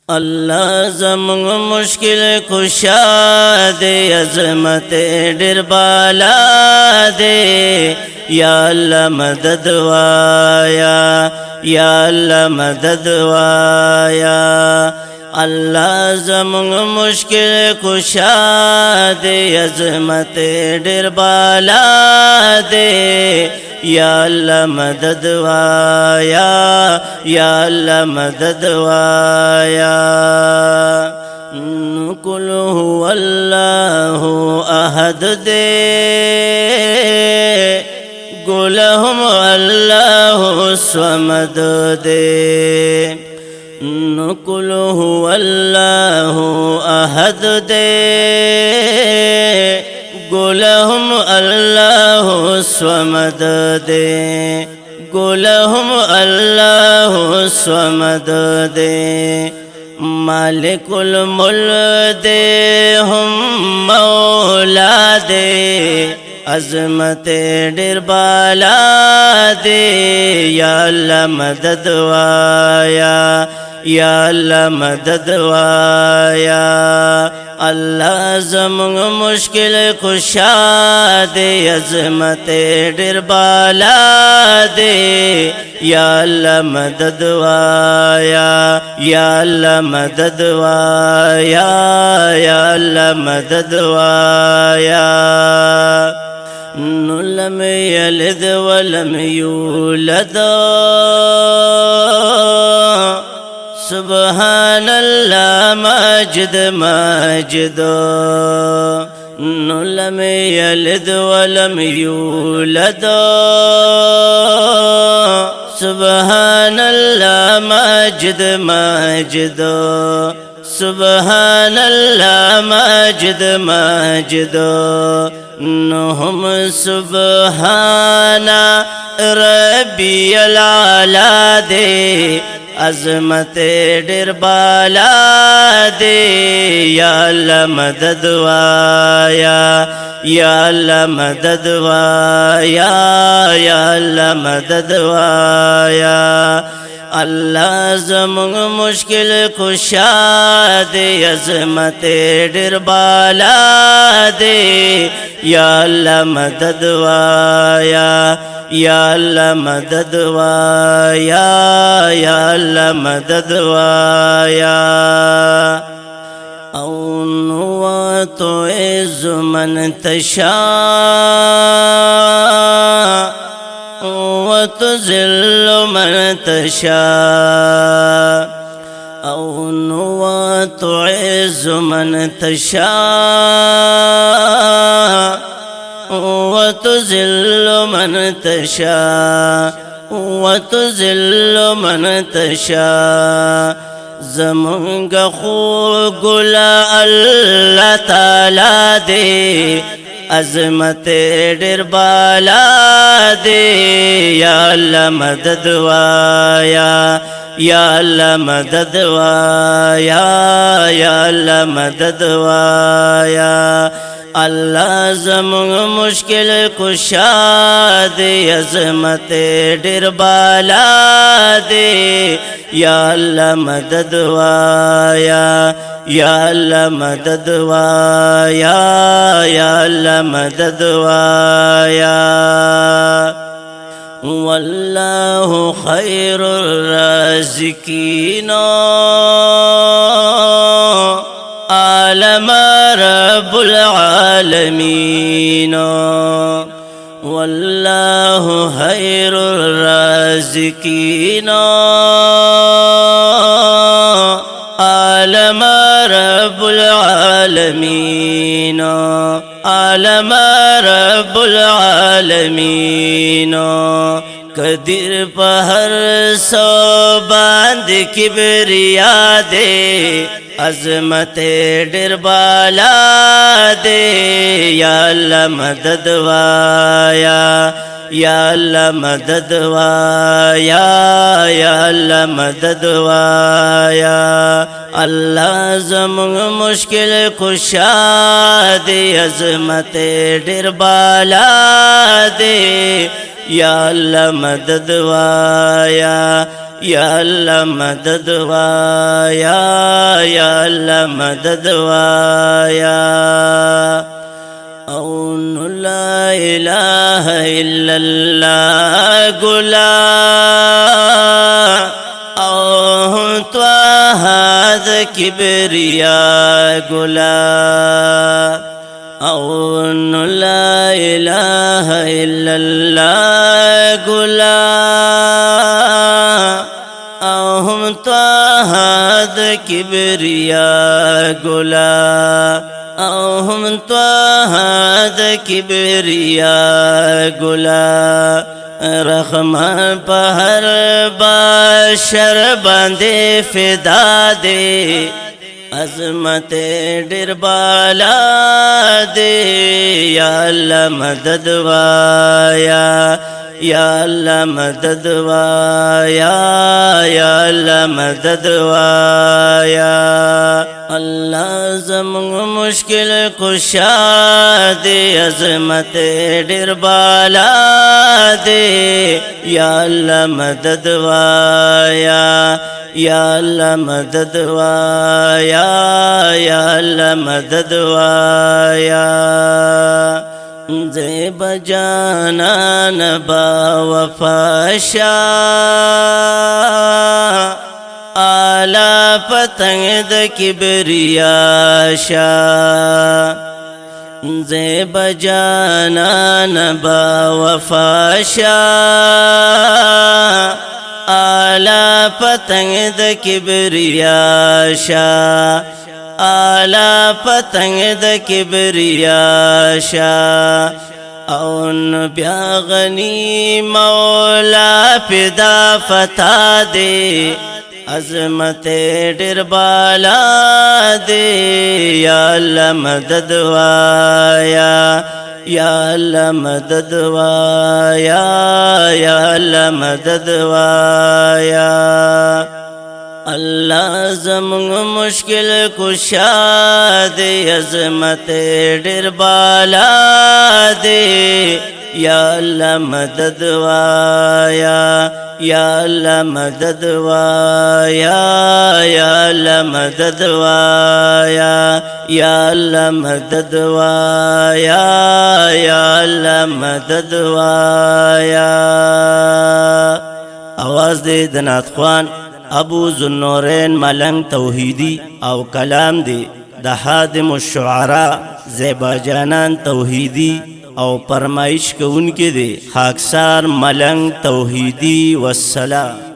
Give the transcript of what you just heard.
अल्लाह ज़मंग मुश्किल कुशा दे, अज़मत डेर बाला दे। या अल्लाह मदद वाया, या अल्लाह मदद वाया। अल्लाह ज़मंग मुश्किल कुशा दे, अज़मत डेर बाला दे। या अल्लाह मदद वाया, या अल्लाह मदद वाया। कुल हुवल्लाहु अहद दे, गुलहुम अल्लाहु स्वमद दे। कुल हुवल्लाहु अहद दे, गुलहुम अल्लाहु स्वमद दे। गुलहुम अल्लाहु स्वमद दे। मालिकुल मुल्क दे हम मौला दे, अज़मत डेर बाला दे। या अल्लाह मदद वाया, या अल्लाह मदद वाया। अल्लाह ज़मंग मुश्किल कुशा दे, अज़मत डेर बाला दे। या अल्लाह मदद वाया, या अल्लाह मदद वाया, या अल्लाह मदद वाया। लम यलिद वलम यूलद, सुबहानल्लाह माजिद माजिद। लम यलिद वलम यूलद, सुबहानल्लाह माजिद माजिद। सुबहानल्लाह माजिद माजिद। हम सुबहाना रब्बियल आला दे, अज़मत डेर बाला दे। या अल्लाह मदद वाया, या अल्लाह मदद वाया, या अल्लाह मदद वाया। अल्लाह ज़मंग मुश्किल कुशा दे, अज़मत डेर बाला दे। या अल्लाह मदद वाया, या अल्लाह मदद वाया, या अल्लाह मदद वाया। औन व तुइज़्ज़ु मन तशा, व तुज़िल्लु मन तशा। औन व तुइज़्ज़ु मन तशा, व तुज़िल्लु मन तशा, व तुज़िल्लु मन तशा। ज़मंग खू गुला अल्लाह ताला दे, अज़मत डेर बाला दे। या अल्लाह मदद वाया, या अल्लाह मदद वाया, या अल्लाह मदद वाया। अल्लाह ज़मंग मुश्किल कुशा दे, अज़मत डेर बाला दे। या अल्लाह मदद वाया, या अल्लाह मदद वाया, या अल्लाह मदद वाया। वल्लाहु खैरुर राज़िकीन, आलम रब्बुल आलमीन। वल्लाहु खैरुर राज़िकीन, आलम रब्बुल आलमीन। आलम रब्बुल आलमीन। कदीर पहर सो बांध किबरिया दे, अज़मत डेर बाला दे। या अल्लाह मदद वाया, या अल्लाह मदद वाया, या अल्लाह मदद वाया। अल्लाह ज़मंग मुश्किल कुशा दे, अज़मत डेर बाला दे। या अल्लाह मदद वाया, या अल्लाह मदद वाया, الله مدد وایا او نو لا اله الا الله ګلا او طه ذ کبریا ګلا او نو لا اله الا الله ګلا او هم طه ذ کبریا ګلا او هم طه ذ کبریا ګلا رحمان په هر بشر باندې فدا دے عظمت ډیر بالا دے یا الله مدد وایا یا الله مدد وایا یا الله مدد وایا الله زمون مشکل کشا دے عظمت ډیر بالا دے یا الله مدد وایا یا الله مدد وایا یا الله مدد وایا زیب جانان با وفاشا آلا پتنگ د کبریا شا زیب جانان با وفاشا آلا پتنگ د کبریا شا آلا پتنگ د کبریا شا اون بیا غنی مولا پیدا فتا دے عظمت ډیر بالا دے یا الله مدد وایا یا الله مدد وایا یا الله مدد وایا اللہ زمون مشکل کشا دے عظمت ډیر بالا دے یا اللہ مدد وایا یا اللہ مدد وایا یا اللہ مدد وایا یا اللہ مدد وایا یا اللہ مدد وایا آواز دے دنات خوان ابو ذوالنورین ملنگ توحیدی او کلام دی د حادم الشعراء زیبا جانان توحیدی او فرمائش کو ان کے دے خاکسار ملنگ توحیدی والسلام.